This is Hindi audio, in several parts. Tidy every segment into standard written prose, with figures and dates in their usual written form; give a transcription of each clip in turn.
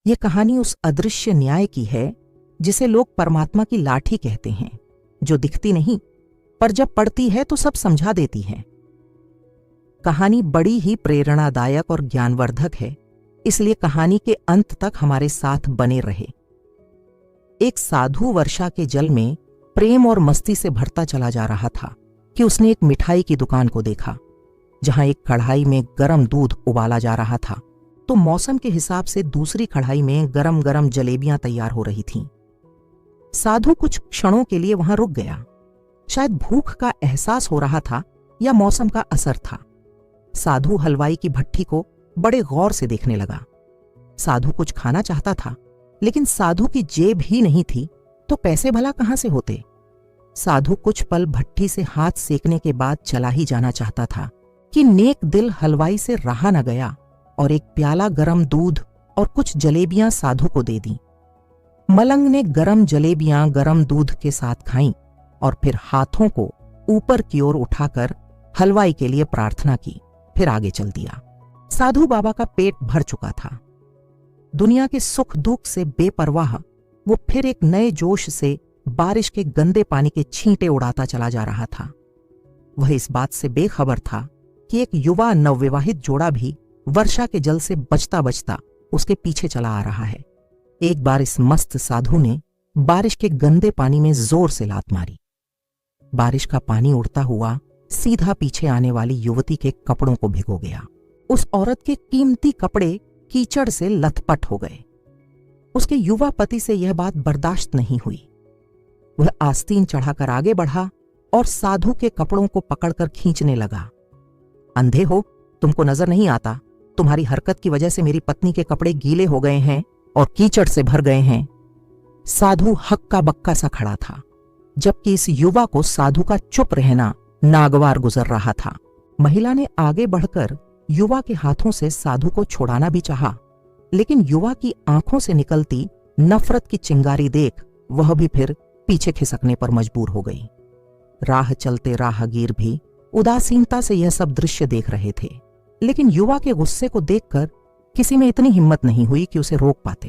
यह कहानी उस अदृश्य न्याय की है जिसे लोग परमात्मा की लाठी कहते हैं, जो दिखती नहीं पर जब पड़ती है तो सब समझा देती है। कहानी बड़ी ही प्रेरणादायक और ज्ञानवर्धक है, इसलिए कहानी के अंत तक हमारे साथ बने रहे। एक साधु वर्षा के जल में प्रेम और मस्ती से भरता चला जा रहा था कि उसने एक मिठाई की दुकान को देखा, जहां एक कढ़ाई में गरम दूध उबाला जा रहा था तो मौसम के हिसाब से दूसरी कढ़ाई में गरम गरम जलेबियां तैयार हो रही थीं। साधु कुछ क्षणों के लिए वहां रुक गया। शायद भूख का एहसास हो रहा था या मौसम का असर था। साधु हलवाई की भट्ठी को बड़े गौर से देखने लगा। साधु कुछ खाना चाहता था, लेकिन साधु की जेब ही नहीं थी तो पैसे भला कहां से होते। साधु कुछ पल भट्ठी से हाथ सेकने के बाद चला ही जाना चाहता था कि नेक दिल हलवाई से रहा न गया और एक प्याला गरम दूध और कुछ जलेबियां साधु को दे दी। मलंग ने गरम जलेबियां गरम दूध के साथ खाईं और फिर हाथों को ऊपर की ओर उठाकर हलवाई के लिए प्रार्थना की, फिर आगे चल दिया। साधु बाबा का पेट भर चुका था। दुनिया के सुख दुख से बेपरवाह वो फिर एक नए जोश से बारिश के गंदे पानी के छींटे उड़ाता चला जा रहा था। वह इस बात से बेखबर था कि एक युवा नवविवाहित जोड़ा भी वर्षा के जल से बचता बचता उसके पीछे चला आ रहा है। एक बार इस मस्त साधु ने बारिश के गंदे पानी में जोर से लात मारी। बारिश का पानी उड़ता हुआ सीधा पीछे आने वाली युवती के कपड़ों को भिगो गया। उस औरत के कीमती कपड़े कीचड़ से लथपथ हो गए। उसके युवा पति से यह बात बर्दाश्त नहीं हुई। वह आस्तीन चढ़ाकर आगे बढ़ा और साधु के कपड़ों को पकड़कर खींचने लगा। अंधे हो, तुमको नजर नहीं आता? तुम्हारी हरकत की वजह से मेरी पत्नी के कपड़े गीले हो गए हैं और कीचड़ से भर गए हैं। साधु हक्का बक्का सा खड़ा था, जबकि इस युवा को साधु का चुप रहना नागवार गुजर रहा था। महिला ने आगे बढ़कर युवा के हाथों से साधु को छुड़ाना भी चाहा, लेकिन युवा की आंखों से निकलती नफरत की चिंगारी देख वह भी फिर पीछे खिसकने पर मजबूर हो गई। राह चलते राहगीर भी उदासीनता से यह सब दृश्य देख रहे थे, लेकिन युवा के गुस्से को देखकर किसी में इतनी हिम्मत नहीं हुई कि उसे रोक पाते।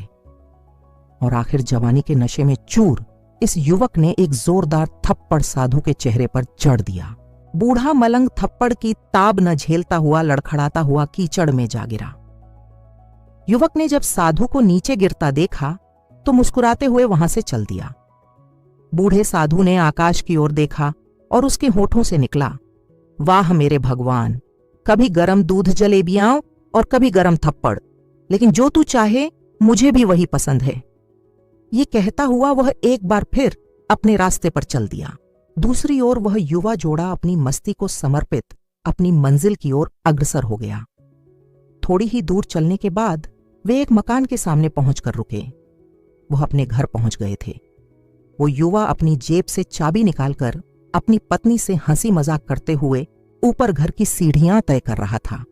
और आखिर जवानी के नशे में चूर इस युवक ने एक जोरदार थप्पड़ साधु के चेहरे पर जड़ दिया। बूढ़ा मलंग थप्पड़ की ताब न झेलता हुआ लड़खड़ाता हुआ कीचड़ में जा गिरा। युवक ने जब साधु को नीचे गिरता देखा तो मुस्कुराते हुए वहां से चल दिया। बूढ़े साधु ने आकाश की ओर देखा और उसके होठों से निकला, वाह मेरे भगवान, कभी गरम दूध जलेबियां और कभी गरम थप्पड़, लेकिन जो तू चाहे मुझे भी वही पसंद है। ये कहता हुआ वह एक बार फिर अपने रास्ते पर चल दिया। दूसरी ओर वह युवा जोड़ा अपनी मस्ती को समर्पित अपनी मंजिल की ओर अग्रसर हो गया। थोड़ी ही दूर चलने के बाद वे एक मकान के सामने पहुंचकर रुके। वह अपने घर पहुंच गए थे। वो युवा अपनी जेब से चाबी निकालकर अपनी पत्नी से हंसी मजाक करते हुए ऊपर घर की सीढ़ियां तय कर रहा था।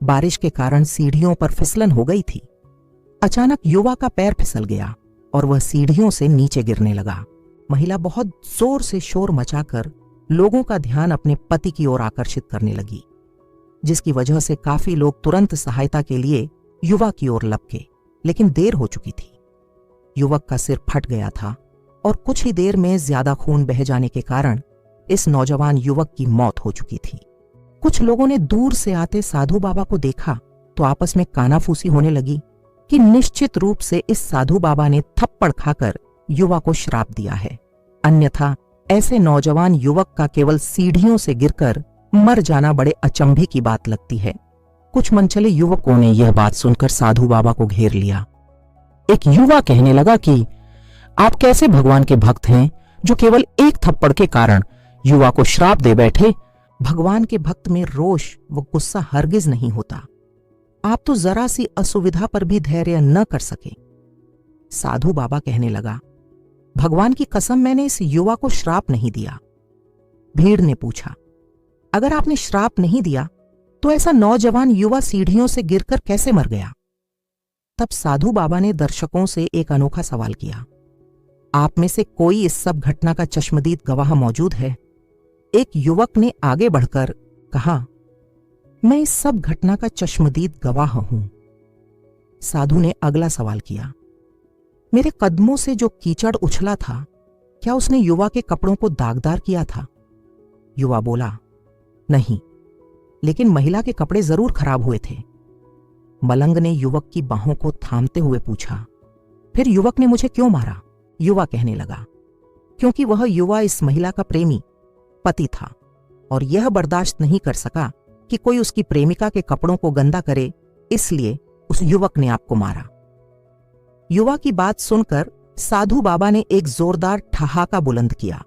बारिश के कारण सीढ़ियों पर फिसलन हो गई थी। अचानक युवा का पैर फिसल गया और वह सीढ़ियों से नीचे गिरने लगा। महिला बहुत जोर से शोर मचाकर लोगों का ध्यान अपने पति की ओर आकर्षित करने लगी, जिसकी वजह से काफी लोग तुरंत सहायता के लिए युवा की ओर लपके, लेकिन देर हो चुकी थी। युवक का सिर फट गया था और कुछ ही देर में ज्यादा खून बह जाने के कारण इस नौजवान युवक की मौत हो चुकी थी। कुछ लोगों ने दूर से आते साधु बाबा को देखा तो आपस में कानाफूसी होने लगी कि निश्चित रूप से इस साधु बाबा ने थप्पड़ खाकर युवा को श्राप दिया है, अन्यथा ऐसे नौजवान युवक का केवल सीढ़ियों से गिरकर मर जाना बड़े अचंभे की बात लगती है। कुछ मनचले युवकों ने यह बात सुनकर साधु बाबा को घेर लिया। एक युवा कहने लगा कि आप कैसे भगवान के भक्त हैं जो केवल एक थप्पड़ के कारण युवा को श्राप दे बैठे। भगवान के भक्त में रोष व गुस्सा हरगिज नहीं होता। आप तो जरा सी असुविधा पर भी धैर्य न कर सके। साधु बाबा कहने लगा, भगवान की कसम मैंने इस युवा को श्राप नहीं दिया। भीड़ ने पूछा, अगर आपने श्राप नहीं दिया तो ऐसा नौजवान युवा सीढ़ियों से गिरकर कैसे मर गया? तब साधु बाबा ने दर्शकों से एक अनोखा सवाल किया, आप में से कोई इस सब घटना का चश्मदीद गवाह मौजूद है? एक युवक ने आगे बढ़कर कहा, मैं इस सब घटना का चश्मदीद गवाह हूं। साधु ने अगला सवाल किया। मेरे कदमों से जो कीचड़ उछला था, क्या उसने युवा के कपड़ों को दागदार किया था? युवा बोला, नहीं, लेकिन महिला के कपड़े जरूर खराब हुए थे। मलंग ने युवक की बाहों को थामते हुए पूछा, फिर युवक ने मुझे क्यों मारा? युवा कहने लगा, क्योंकि वह युवा इस महिला का प्रेमी पति था और यह बर्दाश्त नहीं कर सका कि कोई उसकी प्रेमिका के कपड़ों को गंदा करे, इसलिए उस युवक ने आपको मारा। युवा की बात सुनकर साधु बाबा ने एक जोरदार ठहाका बुलंद किया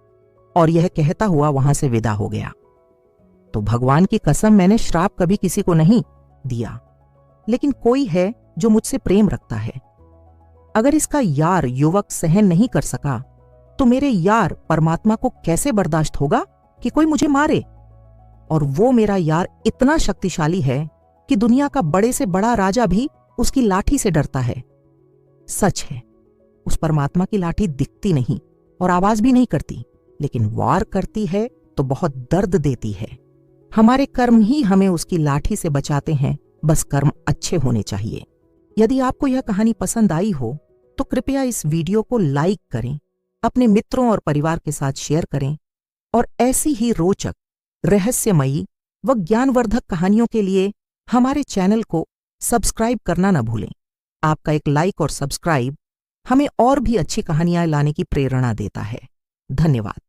और यह कहता हुआ वहां से विदा हो गया। तो भगवान की कसम, मैंने श्राप कभी किसी को नहीं दिया, लेकिन कोई है जो मुझसे प्रेम रखता है। अगर इसका यार युवक सहन नहीं कर सका, तो मेरे यार परमात्मा को कैसे बर्दाश्त होगा कि कोई मुझे मारे? और वो मेरा यार इतना शक्तिशाली है कि दुनिया का बड़े से बड़ा राजा भी उसकी लाठी से डरता है। सच है, उस परमात्मा की लाठी दिखती नहीं और आवाज भी नहीं करती, लेकिन वार करती है तो बहुत दर्द देती है। हमारे कर्म ही हमें उसकी लाठी से बचाते हैं, बस कर्म अच्छे होने चाहिए। यदि आपको यह कहानी पसंद आई हो तो कृपया इस वीडियो को लाइक करें, अपने मित्रों और परिवार के साथ शेयर करें और ऐसी ही रोचक, रहस्यमयी व ज्ञानवर्धक कहानियों के लिए हमारे चैनल को सब्सक्राइब करना न भूलें। आपका एक लाइक और सब्सक्राइब हमें और भी अच्छी कहानियां लाने की प्रेरणा देता है। धन्यवाद।